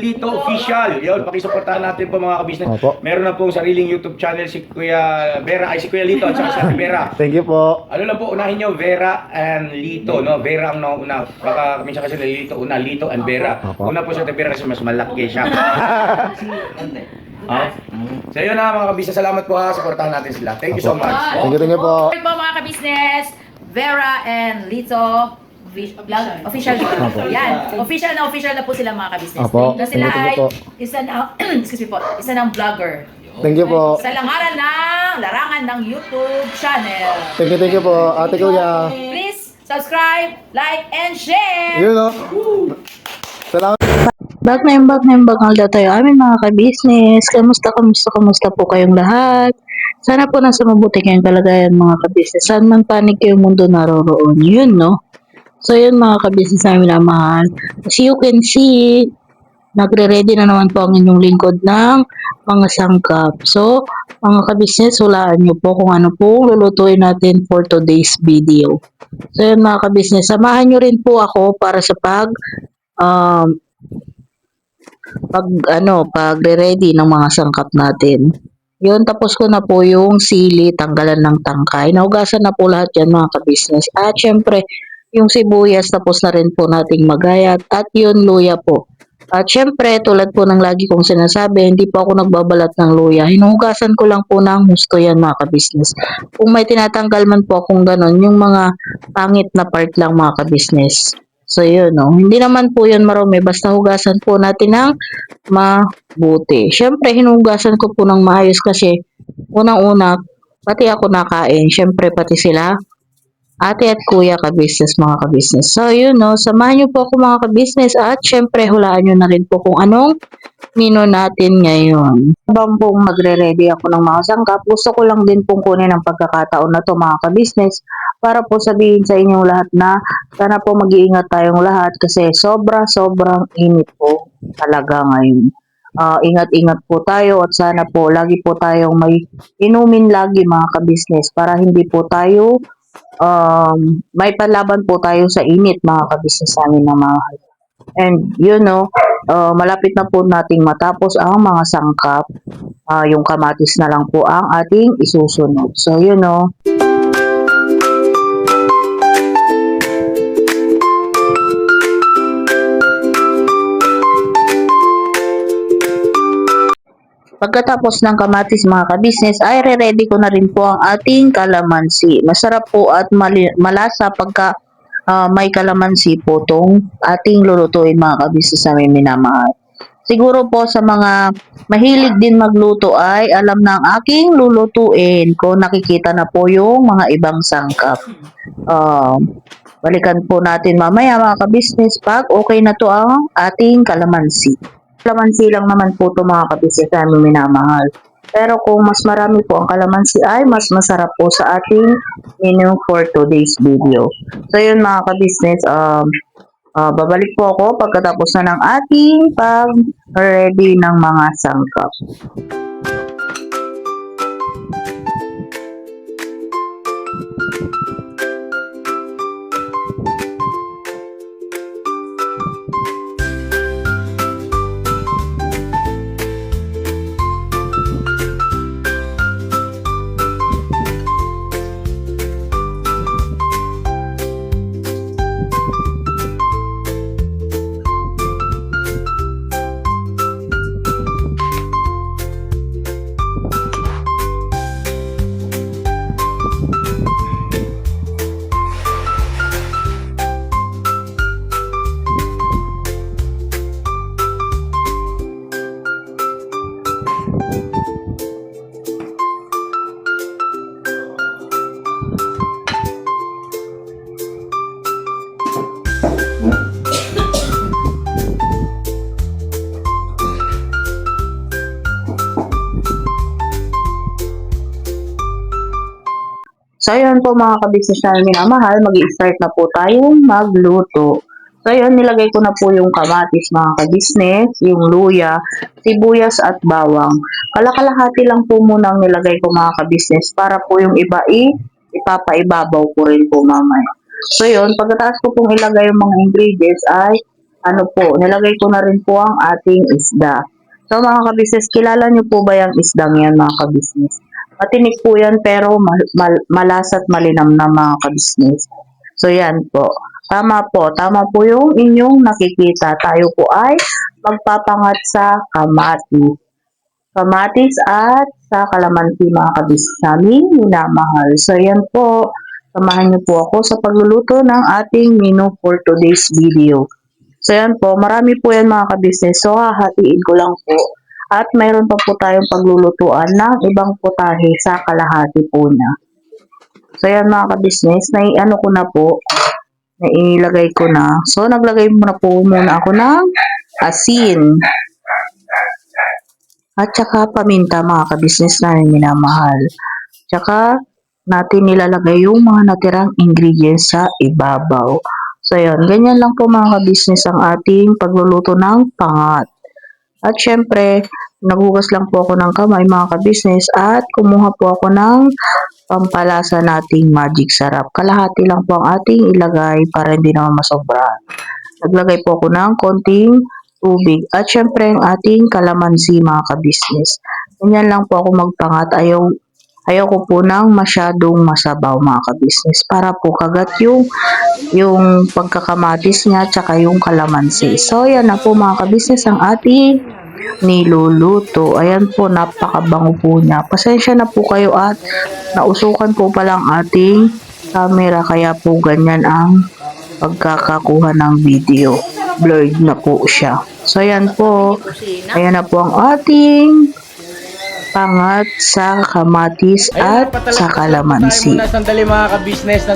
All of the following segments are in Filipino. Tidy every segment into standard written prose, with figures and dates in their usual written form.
Lito Official. Yun, pakisuportahan natin po mga kabisnes. Meron na pong sariling YouTube channel si Kuya Vera, si Kuya Lito at saka si Ate Vera. Thank you po. Ano lang po, unahin nyo, Vera and Lito, no? Vera ang nauna. Baka minsan kasi Lito, Lito and Vera. Una po si Ate Vera kasi mas malaki siya. So yun na mga kabisnes, salamat po ha, supportahan natin sila. Thank you so much. Thank you po. Hello po mga kabisnes, Vera and Lito official yan. Official na po sila mga kabisnes. Apo. Na sila Thank ay you po. isa na excuse me po, isa ng vlogger. Thank you po. Sa langaran ng larangan ng YouTube channel. Thank you po. Ate Kuya. Please subscribe, like, and share. Yun o. Salamat. Back na yung daw tayo aming mga ka-business. Kamusta po kayong lahat? Sana po nasa mabuti kayong kalagayan mga ka-business. Saan man panig kayong mundo naroroon. Yun, no? So yun mga ka-business namin minamahal. As you can see, nagre-ready na naman po ang inyong lingkod ng mga sangkap. So, mga ka-business, hulaan nyo po kung ano po lulutuin natin for today's video. So yun mga ka-business, samahan nyo rin po ako para sa pagre-ready ng mga sangkap natin. Yun, tapos ko na po yung sili, tanggalan ng tangkay. Nahugasan na po lahat yan mga ka-business. At syempre, yung sibuyas, tapos na rin po nating magayat. At yun, luya po. At syempre, tulad po ng lagi kong sinasabi, hindi po ako nagbabalat ng luya. Hinuhugasan ko lang po ng husto yan mga ka-business. Kung may tinatanggal man po akong ganon, yung mga pangit na part lang mga ka-business. So yun, no? Hindi naman po yun marumi, basta hugasan po natin ng mabuti. Syempre, hinugasan ko po ng maayos kasi unang-una, pati ako nakain. Syempre, pati sila, ate at kuya ka-business, mga ka-business. So yun, no? Samahan nyo po ako mga ka-business at syempre, hulaan nyo na rin po kung anong menu natin ngayon. Habang pong magre-ready ako ng mga sangkap, gusto ko lang din pong kunin ang pagkakataon na to mga ka-business para po sabihin sa inyong lahat na sana po mag-iingat tayong lahat kasi sobrang init po talaga ngayon. Ingat-ingat po tayo at sana po lagi po tayong may inumin lagi mga ka-business para hindi po tayo may palaban po tayo sa init mga ka-business namin na mahal. And you know, malapit na po nating matapos ang mga sangkap. Yung kamatis na lang po ang ating isusunod. So you know, pagkatapos ng kamatis mga ka-business ay re-ready ko na rin po ang ating kalamansi. Masarap po at malasa pagka may kalamansi po tong ating lulutuin mga ka-business na may minamahal. Siguro po sa mga mahilig din magluto ay alam na ang aking lulutuin ko. Nakikita na po yung mga ibang sangkap. Balikan po natin mamaya mga ka-business pag okay na to ang ating kalamansi. Kalamansi lang naman po ito mga ka-business na minamahal. Pero kung mas marami po ang kalamansi ay mas masarap po sa ating menu for today's video. So yun mga ka-business, babalik po ako pagkatapos na ng ating pag-ready ng mga sangkap. So, yun po mga ka-business na minamahal, mag-i-start na po tayong magluto. So, yun, nilagay ko na po yung kamatis mga ka-business, yung luya, sibuyas at bawang. Kalakalahati lang po muna ang nilagay ko mga ka-business para po yung iba ipapaibabaw ko rin po mamaya. So, yun, pagkatapos ko pong ilagay yung mga ingredients ay ano po, nilagay ko na rin po ang ating isda. So mga kabisnes, kilala niyo po ba yung isdang yan mga kabisnes? Matinik po yan pero malasat malinam na mga kabisnes. So yan po. Tama po yung inyong nakikita. Tayo po ay magpapangat sa kamatis at sa kalamansi mga kabisnes namin minamahal. So yan po. Samahan niyo po ako sa pagluluto ng ating menu for today's video. So yan po, marami po yan mga kabisnes. So hahatiin ko lang po. At mayroon pa po tayong paglulutuan ng ibang putahe sa kalahati po niya. So yan mga kabisnes, naiano ko na po, nailagay ko na. So naglagay muna ako ng asin. At saka paminta mga kabisnes namin minamahal. Tsaka natin nilalagay yung mga natirang ingredients sa ibabaw. So, yun. Ganyan lang po mga kabisnes ang ating pagluluto ng pangat. At syempre, naghugas lang po ako ng kamay mga kabisnes at kumuha po ako ng pampalasa nating magic sarap. Kalahati lang po ang ating ilagay para hindi naman masobra. Naglagay po ako ng konting tubig. At syempre, ang ating kalamansi mga kabisnes. Ganyan lang po ako magpangat. Ayaw ko po ng masyadong masabaw mga kabisnes para po kagat yung pagkakamatis niya tsaka yung kalamansi. So, yan na po mga kabisnes ang ating niluluto. Ayan po, napakabango po niya. Pasensya na po kayo at nausukan po palang ating camera kaya po ganyan ang pagkakakuha ng video. Blurred na po siya. So, ayan po. Ayan na po ang ating pangat sa kamatis at sa kalamansi. Muna sandali mga ka-business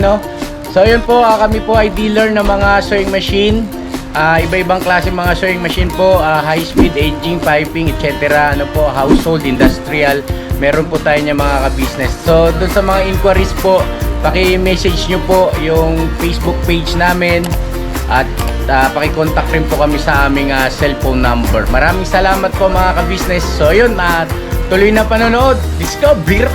So yun po, kami po ay dealer ng mga sewing machine. Iba-ibang klase mga sewing machine po, high speed, aging, piping, etc. Household, industrial. Meron po tayo niya mga ka-business. So doon sa mga inquiries po, paki-message nyo po yung Facebook page namin at paki-contact rin po kami sa aming cellphone number. Maraming salamat po mga ka-business. So yun, tuloy na panonood. Discover!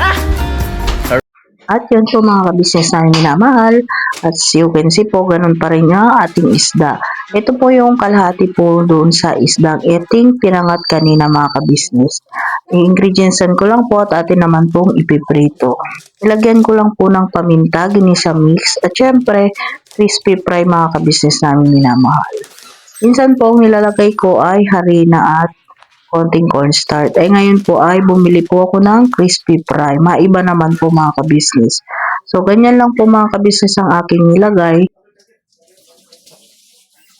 At yun po mga kabisnes namin minamahal. At as you can see po, ganun pa rin yung ating isda. Ito po yung kalahati po doon sa isdang ating pinangat kanina mga kabisnes. I-ingredientsan ko lang po at atin naman pong ipiprito. Ilagyan ko lang po ng paminta, ginisa mix, at syempre crispy fry mga kabisnes namin minamahal. Minsan po ang nilalagay ko ay harina at konting cornstarch. Ay ngayon po ay bumili po ako ng crispy fry. Maiba naman po mga kabisnes. So ganyan lang po mga kabisnes ang aking nilagay.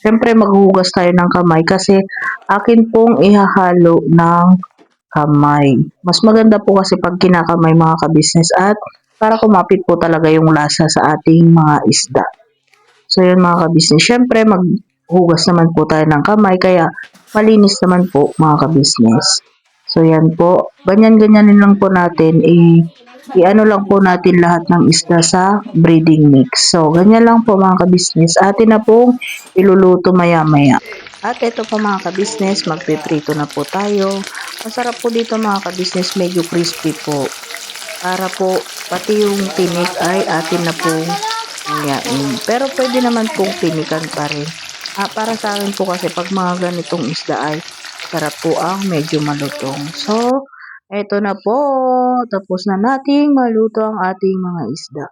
Siyempre maghuhugas tayo ng kamay kasi akin pong ihahalo ng kamay. Mas maganda po kasi pag kinakamay mga kabisnes at para kumapit po talaga yung lasa sa ating mga isda. So yun mga kabisnes. Siyempre maghugas naman po tayo ng kamay kaya malinis naman po mga kabisnes. So yan po. Ganyan-ganyanin lang po natin. I-ano lang po natin lahat ng isda sa breeding mix. So ganyan lang po mga kabisnes. Atin na pong iluluto maya-maya. At ito po mga kabisnes, magpiprito na po tayo. Masarap po dito mga kabisnes, medyo crispy po. Para po pati yung tinik ay atin na pong ngayain. Pero pwede naman pong tinikan pa rin. Para sa akin po kasi pag mga ganitong isda ay sarap po ang medyo malutong. So, eto na po. Tapos na nating maluto ang ating mga isda.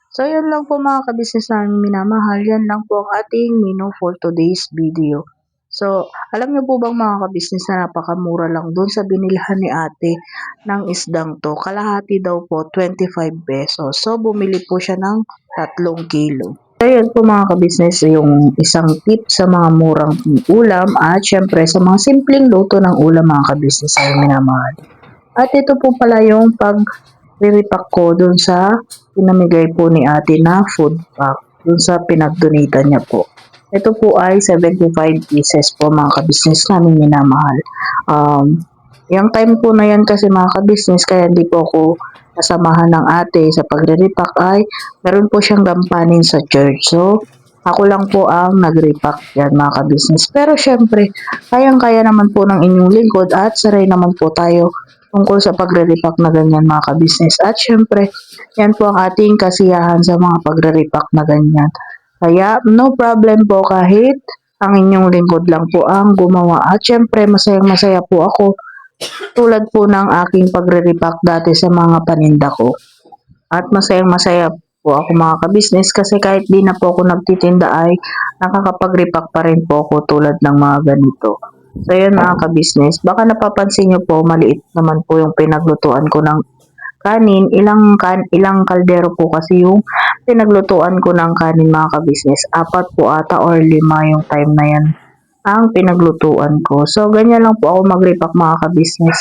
So, yan lang po mga kabisnes namin minamahal. Yan lang po ang ating menu for today's video. So, alam niyo po bang mga kabisnes na napakamura lang doon sa binilhan ni ate ng isdang to. Kalahati daw po, 25 pesos. So, bumili po siya ng 3 kilo. So, yan po mga kabisnes, yung isang tip sa mga murang ulam at syempre sa mga simpleng luto ng ulam mga kabisnes ay minamahal. At ito po pala yung pag-repack ko dun sa pinamigay po ni ate na food pack, dun sa pinag-donatan niya po. Ito po ay 75 pieces po mga kabisnes namin minamahal. Yung time po na yan kasi mga kabisnes, kaya hindi po ako kasamahan ng ate sa pagre-repack ay meron po siyang gampanin sa church. So, ako lang po ang nag-repack yan mga kabisnes. Pero syempre, kayang-kaya naman po ng inyong lingkod at saray naman po tayo tungkol sa pagre-repack na ganyan mga kabisnes. At syempre, yan po ang ating kasiyahan sa mga pagre-repack na ganyan. Kaya, no problem po kahit Ang inyong lingkod lang po ang gumawa. At syempre, masayang-masaya po ako tulad po ng aking pagre-repack dati sa mga paninda ko. At masayang-masaya po ako mga kabisnes kasi kahit di na po ako nagtitinda ay nakakapag-repack pa rin po ako tulad ng mga ganito. So yun mga kabisnes, baka napapansin nyo po maliit naman po yung pinaglutuan ko ng kanin. Ilang kaldero po kasi yung pinaglutuan ko ng kanin mga kabisnes. 4 po ata or 5 yung time na yan ang pinaglutuan ko. So, ganyan lang po ako mag-repack mga kabisnes.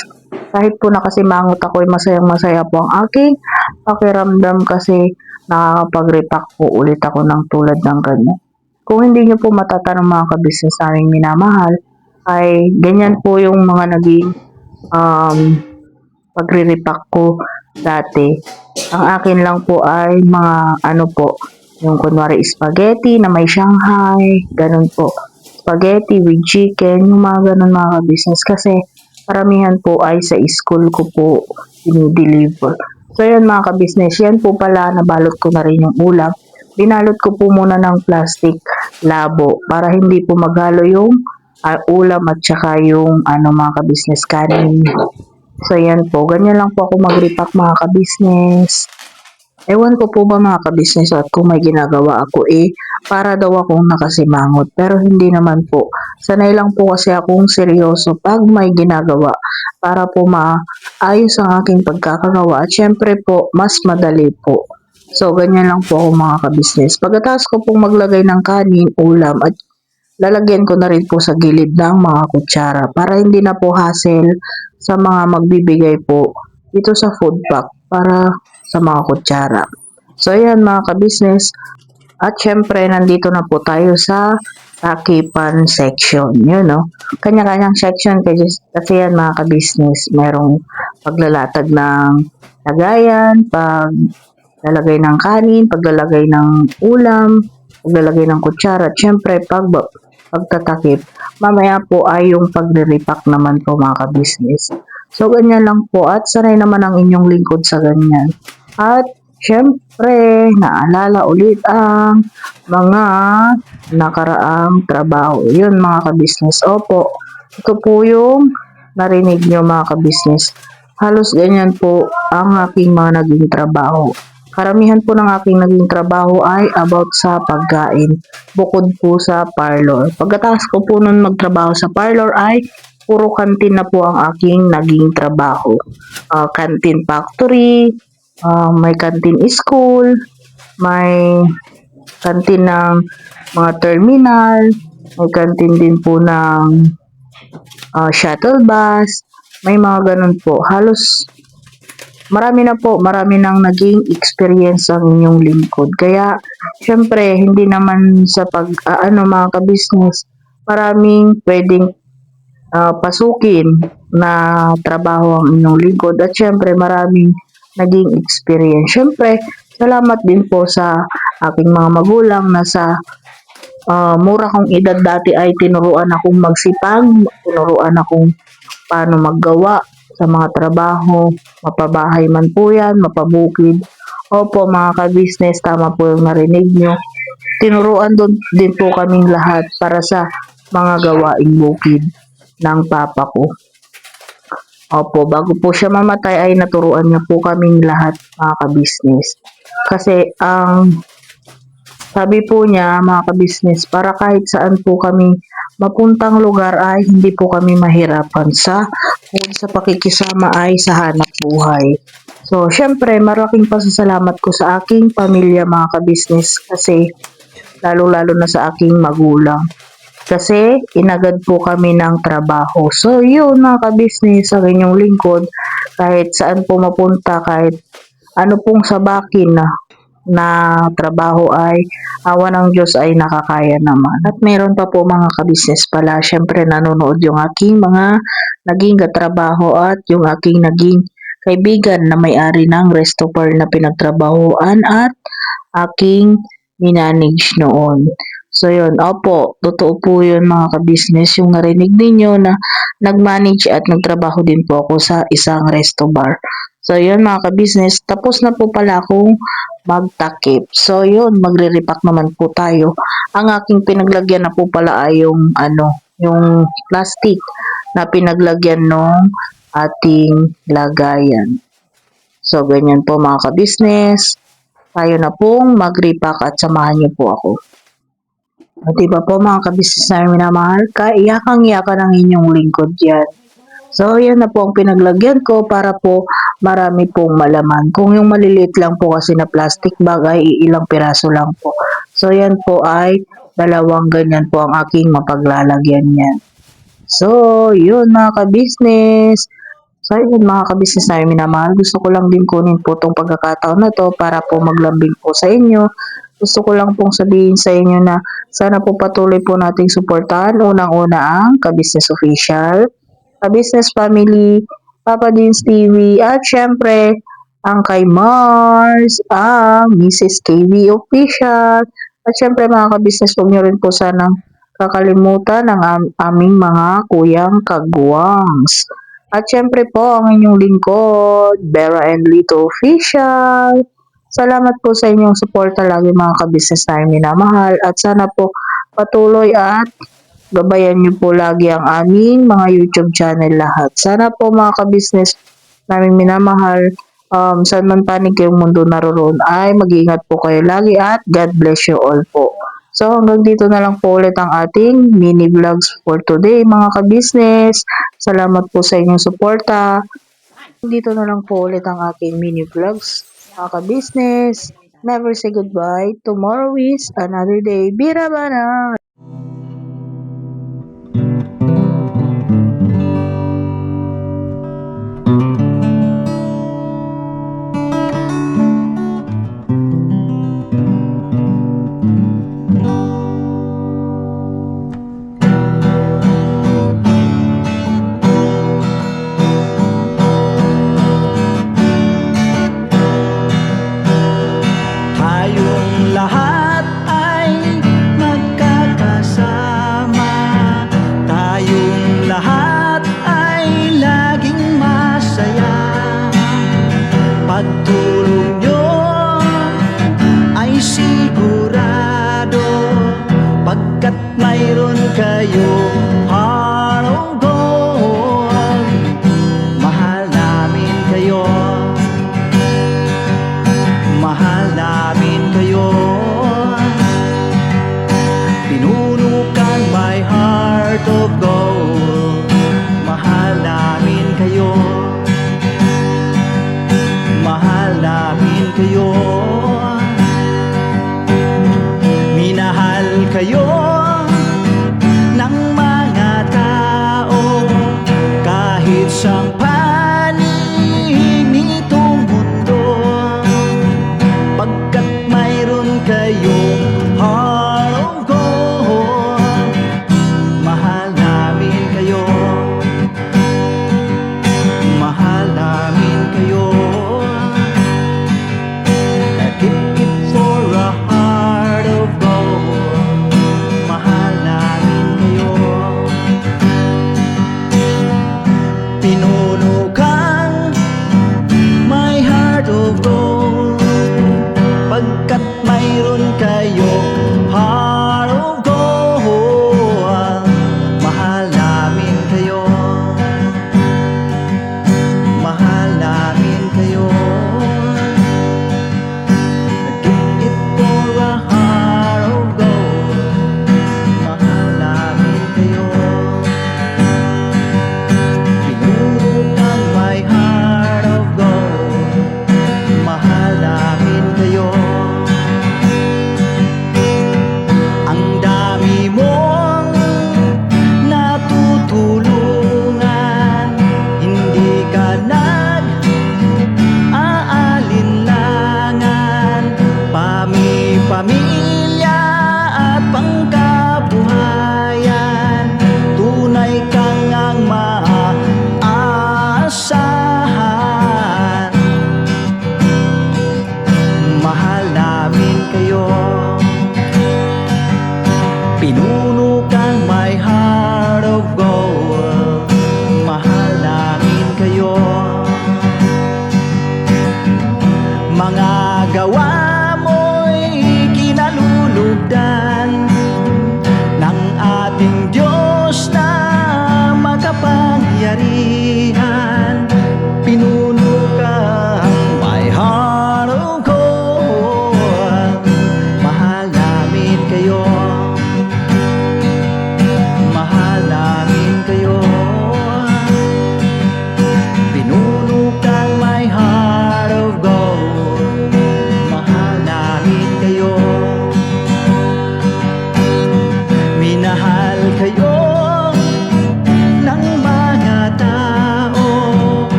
Kahit po nakasimangot ako, masayang-masaya po ang aking pakiramdam kasi nakakapag-repack po ulit ako ng tulad ng ganyan. Kung hindi nyo po matatanong mga kabisnes naming minamahal, ay ganyan po yung mga naging pagre-repack ko dati. Ang akin lang po ay mga yung kunwari spaghetti na may Shanghai, ganun po. Spaghetti with chicken, yung mga ganun mga kabisnes kasi paramihan po ay sa school ko po dinideliver. So yun mga kabisnes, yan po pala nabalot ko na rin yung ulam. Binalot ko po muna ng plastic labo para hindi po maghalo yung ulam at saka yung mga kabisnes kanin. So yan po, ganyan lang po ako mag-repack mga kabisnes. Ewan ko po ba mga kabisnes at kung may ginagawa ako para daw akong nakasimangot. Pero hindi naman po. Sanay lang po kasi akong seryoso pag may ginagawa para po maayos ang aking pagkakagawa. At syempre po, mas madali po. So ganyan lang po ako mga kabisnes. Pagkatapos ko pong maglagay ng kanin, ulam at lalagyan ko na rin po sa gilid ng mga kutsara para hindi na po hassle sa mga magbibigay po dito sa food pack para sa mga kutsara. So ayan mga kabisnes, at syempre nandito na po tayo sa takipan section. Yun no, kanya-kanyang section kasi yan mga kabisnes. Merong paglalatag ng lagayan, paglalagay ng kanin, paglalagay ng ulam, paglalagay ng kutsara, at syempre pagtatakip. Mamaya po ay yung pagre-repack naman po mga kabisnes. So, ganyan lang po at sanay naman ang inyong lingkod sa ganyan. At, syempre, naalala ulit ang mga nakaraang trabaho. Yun mga kabisnes. Opo, ito po yung narinig nyo mga kabisnes. Halos ganyan po ang aking mga naging trabaho. Karamihan po ng aking naging trabaho ay about sa pagkain, bukod po sa parlor. Pagkatapos ko po nun magtrabaho sa parlor ay puro kantin na po ang aking naging trabaho. Canteen factory, may canteen school, may canteen ng mga terminal, may canteen din po ng shuttle bus, may mga ganun po. Halos marami nang naging experience ang inyong lingkod. Kaya, syempre, hindi naman sa mga kabisnes, maraming pwedeng pasukin na trabaho ang inyong lingkod. At syempre, maraming naging experience. Syempre, salamat din po sa aking mga magulang na sa mura kong edad dati ay tinuruan akong magsipag, tinuruan akong paano maggawa sa mga trabaho, mapabahay man po yan, mapabukid. Opo mga kabisnes, tama po yung narinig nyo. Tinuruan din po kaming lahat para sa mga gawaing bukid ng papa ko. Opo, bago po siya mamatay ay naturuan niya po kaming lahat mga kabisnes. Kasi sabi po niya mga kabisnes, para kahit saan po kami mapuntang lugar ay hindi po kami mahirapan kung sa pakikisama ay sa hanap buhay. So, syempre, malaking pasasalamat ko sa aking pamilya mga kabisnes kasi lalo-lalo na sa aking magulang. Kasi inagad po kami ng trabaho. So, yun mga kabisnes, sa inyong lingkod, kahit saan po mapunta, kahit ano pong sabakin na trabaho ay awa ng Diyos ay nakakaya naman. At meron pa po mga kabisnes pala, syempre nanonood yung aking mga naging katrabaho at yung aking naging kaibigan na may-ari ng resto bar na pinagtrabahoan at aking minanage noon. So yun, opo, totoo po yun mga kabisnes, yung narinig ninyo na nag-manage at nagtrabaho din po ako sa isang resto bar. So, yun mga ka-business. Tapos na po pala akong magtakip. So, yun, magre-repack naman po tayo. Ang aking pinaglagyan na po pala ay yung, yung plastic na pinaglagyan ng ating lagayan. So, ganyan po mga ka-business. Tayo na pong mag-repack at samahan niyo po ako. O, diba po mga ka-business na minamahal, kaiyakang-iyakan ang inyong lingkod yan. So, yan na po ang pinaglagyan ko para po marami pong malaman. Kung yung maliliit lang po kasi na plastic bag ay ilang piraso lang po. So, yan po ay dalawang ganyan po ang aking mapaglalagyan yan. So, yun mga ka-business. So, yun mga ka-business na minamahal. Gusto ko lang din kunin po itong pagkakataon na to para po maglambing po sa inyo. Gusto ko lang pong sabihin sa inyo na sana po patuloy po nating suportahan. Unang-una ang Ka-Business Official, Ka-Business Family, Papa Dins TV, at syempre, ang kay Mars, ang Mrs. KV Official, at syempre mga ka-business, huwag nyo rin po sanang kakalimutan ang aming mga kuyang kagwangs. At syempre po, ang inyong lingkod, Vera and Lito Official. Salamat po sa inyong suporta lagi mga ka-business na minamahal, at sana po patuloy at gabayan niyo po lagi ang aming mga YouTube channel lahat. Sana po mga ka-business namin minamahal, saan man panig kayong mundo naroon ay mag-iingat po kayo lagi at God bless you all po. So hanggang dito na lang po ulit ang ating mini vlogs for today mga ka-business. Salamat po sa inyong suporta. Dito na lang po ulit ang aking mini vlogs mga ka-business. Never say goodbye. Tomorrow is another day. Bira ba na? Tayong lahat ay magkakasama. Tayong lahat ay laging masaya. Pagtulong nyo ay sigurado, pagkat mayroon kayo heart of gold. Mahal namin kayo, mahal namin kayo. Pinuno kang my heart of gold. Mahal namin kayo, mahal namin kayo. Minahal kayo ng mga tao kahit sa panig nitong mundo, pagkat mayroon kayo